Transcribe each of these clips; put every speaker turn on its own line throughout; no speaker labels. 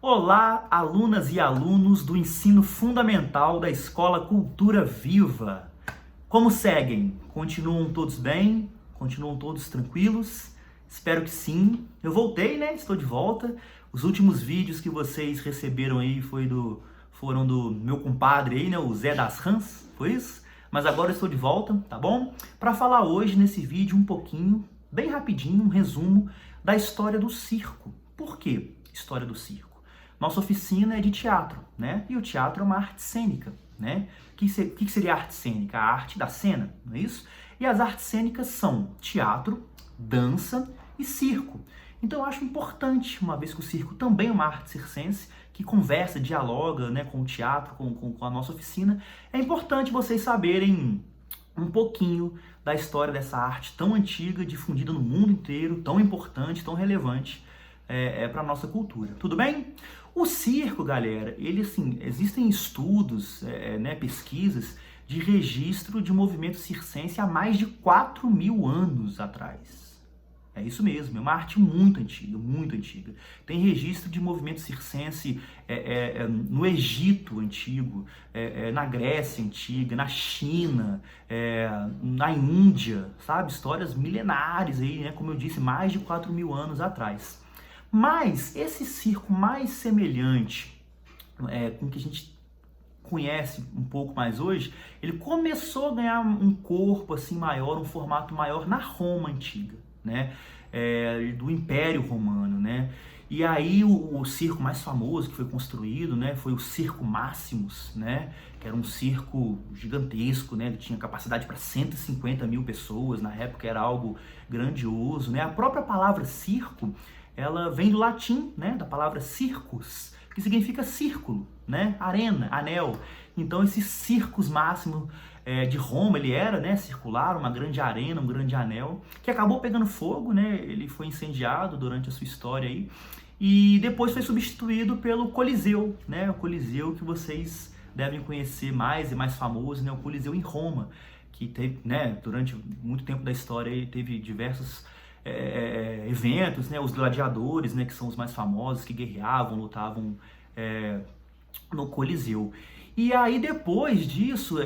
Olá, alunas e alunos do ensino fundamental da Escola Cultura Viva. Como seguem? Continuam todos bem? Continuam todos tranquilos? Espero que sim. Eu voltei, né? Estou de volta. Os últimos vídeos que vocês receberam aí foram do meu compadre aí, né? O Zé das Rãs, foi isso? Mas agora eu estou de volta, tá bom? Para falar hoje nesse vídeo um pouquinho, bem rapidinho, um resumo da história do circo. Por quê história do circo? Nossa oficina é de teatro, né? E o teatro é uma arte cênica, né? O que seria arte cênica? A arte da cena, não é isso? E as artes cênicas são teatro, dança e circo. Então eu acho importante, uma vez que o circo também é uma arte circense, que conversa, dialoga, né, com o teatro, com a nossa oficina, é importante vocês saberem um pouquinho da história dessa arte tão antiga, difundida no mundo inteiro, tão importante, tão relevante para a nossa cultura. Tudo bem? O circo, galera, ele assim, existem estudos, né, pesquisas de registro de movimento circense há mais de 4.000 anos atrás. É isso mesmo, é uma arte muito antiga, muito antiga. Tem registro de movimento circense no Egito antigo, na Grécia antiga, na China, na Índia, sabe? Histórias milenares aí, né? Como eu disse, mais de 4.000 anos atrás. Mas esse circo mais semelhante com o que a gente conhece um pouco mais hoje, ele começou a ganhar um corpo assim maior, um formato maior na Roma antiga, né? Do Império Romano, né? E aí o circo mais famoso que foi construído, né, foi o Circo Maximus, né? Que era um circo gigantesco, né? Ele tinha capacidade para 150.000 pessoas, na época era algo grandioso, né? A própria palavra circo, ela vem do latim, né, da palavra circus, que significa círculo, né, arena, anel. Então esse Circus Máximo de Roma, ele era, né, circular, uma grande arena, um grande anel, que acabou pegando fogo, né, ele foi incendiado durante a sua história aí, e depois foi substituído pelo Coliseu, né, o Coliseu que vocês devem conhecer mais e mais famoso, né, o Coliseu em Roma, que teve, né, durante muito tempo da história ele teve diversos eventos, né, os gladiadores, né, que são os mais famosos, que guerreavam, lutavam no Coliseu. E aí depois disso,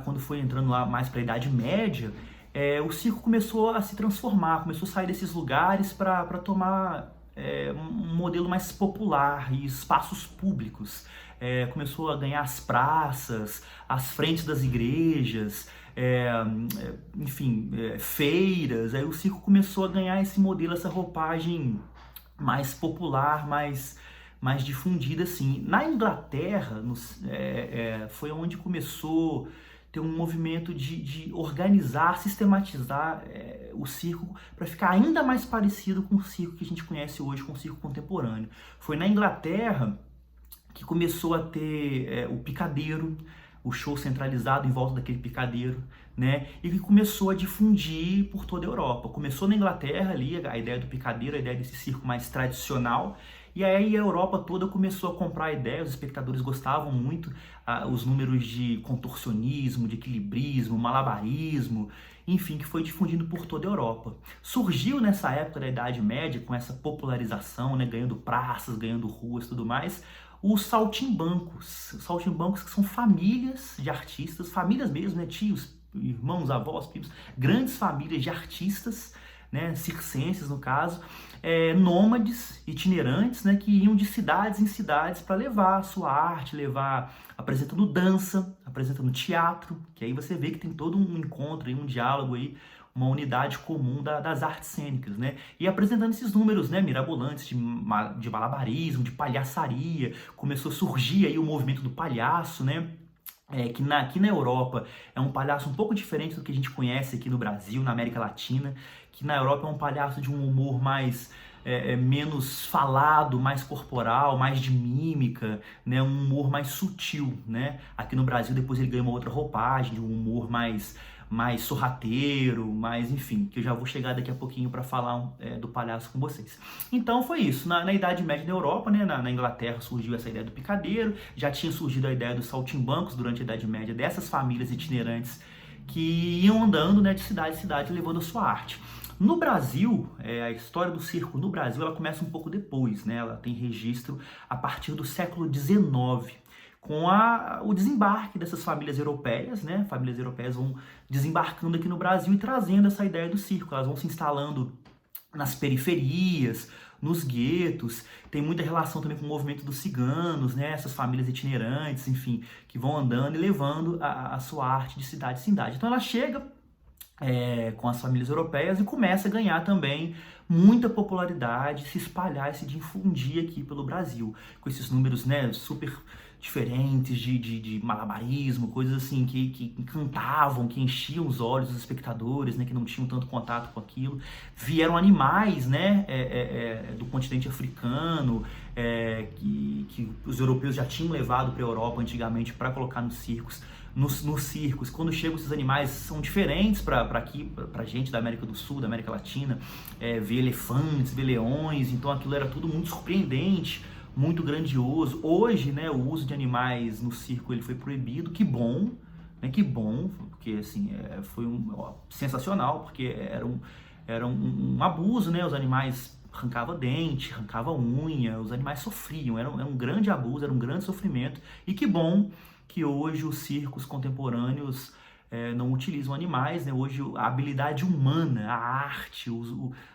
quando foi entrando lá mais para a Idade Média, o circo começou a se transformar, começou a sair desses lugares para tomar um modelo mais popular e espaços públicos. Começou a ganhar as praças, as frentes das igrejas, enfim, feiras. Aí o circo começou a ganhar esse modelo, essa roupagem mais popular, mais difundida assim. Na Inglaterra, foi onde começou a ter um movimento de organizar, sistematizar o circo para ficar ainda mais parecido com o circo que a gente conhece hoje, com o circo contemporâneo. Foi na Inglaterra que começou a ter o picadeiro, o show centralizado em volta daquele picadeiro, né? E que começou a difundir por toda a Europa. Começou na Inglaterra ali, a ideia do picadeiro, a ideia desse circo mais tradicional, e aí a Europa toda começou a comprar a ideia, os espectadores gostavam muito, os números de contorcionismo, de equilibrismo, malabarismo, enfim, que foi difundido por toda a Europa. Surgiu nessa época da Idade Média, com essa popularização, né, ganhando praças, ganhando ruas e tudo mais, os saltimbancos. Os saltimbancos que são famílias de artistas, famílias mesmo, né, tios, irmãos, avós, primos, grandes famílias de artistas, né, circenses no caso, nômades, itinerantes, né, que iam de cidades em cidades para levar a sua arte, apresentando dança, apresentando teatro, que aí você vê que tem todo um encontro, um diálogo aí, uma unidade comum das artes cênicas, né? E apresentando esses números, né, mirabolantes de malabarismo, de palhaçaria. Começou a surgir aí o movimento do palhaço, né? Que aqui na Europa é um palhaço um pouco diferente do que a gente conhece aqui no Brasil, na América Latina, que na Europa é um palhaço de um humor mais menos falado, mais corporal, mais de mímica, né? Um humor mais sutil, né? Aqui no Brasil depois ele ganha uma outra roupagem, de um humor mais sorrateiro, mais, enfim, que eu já vou chegar daqui a pouquinho para falar do palhaço com vocês. Então foi isso, na Idade Média da Europa, né, na Inglaterra surgiu essa ideia do picadeiro, já tinha surgido a ideia dos saltimbancos durante a Idade Média, dessas famílias itinerantes que iam andando, né, de cidade em cidade levando a sua arte. No Brasil, a história do circo no Brasil, ela começa um pouco depois, né? Ela tem registro a partir do século XIX, com o desembarque dessas famílias europeias, né? Famílias europeias vão desembarcando aqui no Brasil e trazendo essa ideia do circo. Elas vão se instalando nas periferias, nos guetos, tem muita relação também com o movimento dos ciganos, né? Essas famílias itinerantes, enfim, que vão andando e levando a sua arte de cidade em cidade. Então ela chega com as famílias europeias e começa a ganhar também muita popularidade, se espalhar, se difundir aqui pelo Brasil, com esses números, né, super diferentes de malabarismo, coisas assim que encantavam, que enchiam os olhos dos espectadores, né, que não tinham tanto contato com aquilo. Vieram animais, né, do continente africano, que os europeus já tinham levado para a Europa antigamente para colocar nos circos. Nos circos, quando chegam esses animais, são diferentes para aqui, para gente da América do Sul, da América Latina, ver elefantes, ver leões, então aquilo era tudo muito surpreendente, muito grandioso. Hoje, né, o uso de animais no circo ele foi proibido, que bom, né, que bom, porque assim, foi sensacional, porque era um abuso, né, os animais arrancavam dente, arrancavam unha, os animais sofriam, era um grande abuso, era um grande sofrimento, e que bom que hoje os circos contemporâneos não utilizam animais, né? Hoje a habilidade humana, a arte,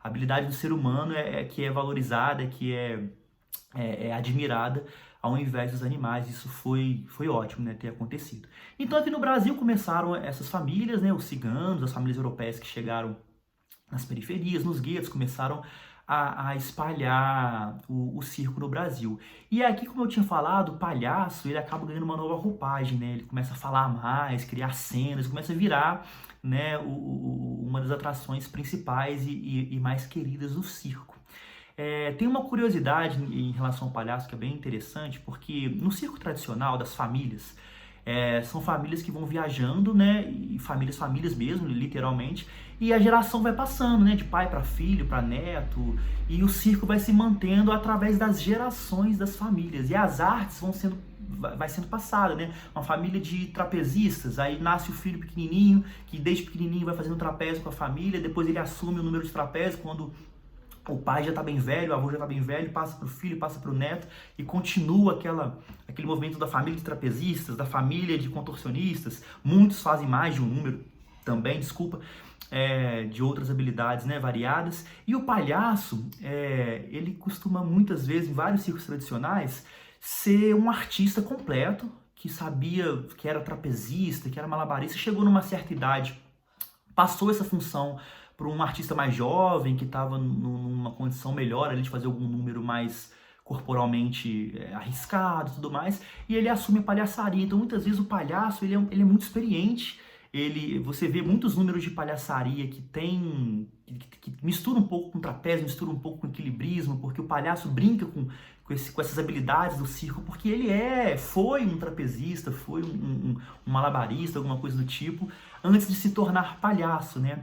a habilidade do ser humano que é valorizada, que é admirada, ao invés dos animais. Isso foi ótimo, né, ter acontecido. Então aqui no Brasil começaram essas famílias, né, os ciganos, as famílias europeias que chegaram nas periferias, nos guetos, começaram a espalhar o circo no Brasil. E aqui, como eu tinha falado, o palhaço, ele acaba ganhando uma nova roupagem, né? Ele começa a falar mais, criar cenas, começa a virar, né, uma das atrações principais e mais queridas do circo. Tem uma curiosidade em relação ao palhaço que é bem interessante, porque no circo tradicional das famílias, são famílias que vão viajando, né, e famílias mesmo, literalmente, e a geração vai passando, né, de pai para filho, para neto, e o circo vai se mantendo através das gerações das famílias, e as artes vai sendo passada, né, uma família de trapezistas, aí nasce o filho pequenininho, que desde pequenininho vai fazendo trapézio com a família, depois ele assume o número de trapézio quando o pai já está bem velho, o avô já está bem velho, passa para o filho, passa para o neto e continua aquele movimento da família de trapezistas, da família de contorcionistas. Muitos fazem mais de um número também, desculpa, de outras habilidades, né, variadas. E o palhaço, ele costuma muitas vezes, em vários circos tradicionais, ser um artista completo, que sabia que era trapezista, que era malabarista, chegou numa certa idade, passou essa função para um artista mais jovem, que estava numa condição melhor ali de fazer algum número mais corporalmente arriscado e tudo mais, e ele assume a palhaçaria. Então muitas vezes o palhaço ele é muito experiente, você vê muitos números de palhaçaria que mistura um pouco com trapézio, mistura um pouco com equilibrismo, porque o palhaço brinca com essas habilidades do circo, porque ele foi um trapezista, foi um malabarista, alguma coisa do tipo, antes de se tornar palhaço, né?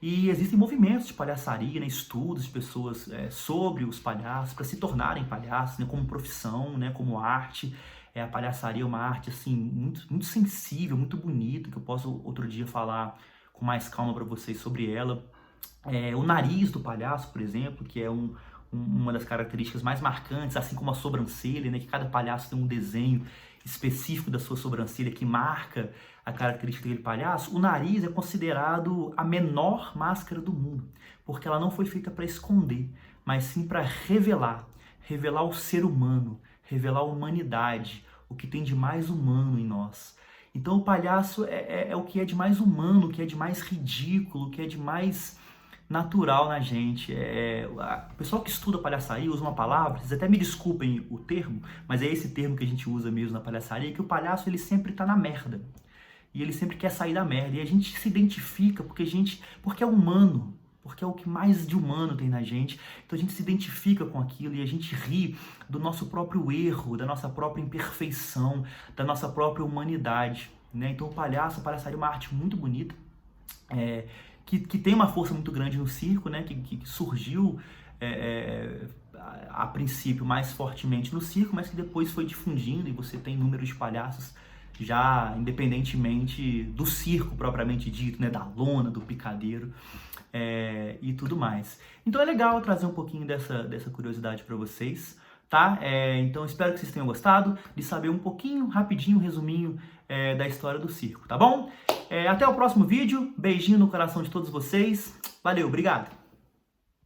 E existem movimentos de palhaçaria, né, estudos de pessoas sobre os palhaços, para se tornarem palhaços, né, como profissão, né, como arte. A palhaçaria é uma arte assim, muito, muito sensível, muito bonita, que eu posso outro dia falar com mais calma para vocês sobre ela. O nariz do palhaço, por exemplo, que é uma das características mais marcantes, assim como a sobrancelha, né, que cada palhaço tem um desenho específico da sua sobrancelha que marca a característica daquele palhaço. O nariz é considerado a menor máscara do mundo, porque ela não foi feita para esconder, mas sim para revelar o ser humano, revelar a humanidade, o que tem de mais humano em nós. Então o palhaço é o que é de mais humano, o que é de mais ridículo, o que é de mais natural na gente. O pessoal que estuda palhaçaria usa uma palavra, vocês até me desculpem o termo, mas é esse termo que a gente usa mesmo na palhaçaria, que o palhaço ele sempre tá na merda. E ele sempre quer sair da merda. E a gente se identifica porque é humano, porque é o que mais de humano tem na gente. Então a gente se identifica com aquilo e a gente ri do nosso próprio erro, da nossa própria imperfeição, da nossa própria humanidade, né? Então a palhaçaria é uma arte muito bonita, que tem uma força muito grande no circo, né? Que surgiu a princípio mais fortemente no circo, mas que depois foi difundindo e você tem números de palhaços já independentemente do circo propriamente dito, né, da lona, do picadeiro e tudo mais. Então é legal trazer um pouquinho dessa curiosidade para vocês, tá? Então espero que vocês tenham gostado de saber um pouquinho, rapidinho, um resuminho da história do circo, tá bom? Até o próximo vídeo, beijinho no coração de todos vocês, valeu, obrigado!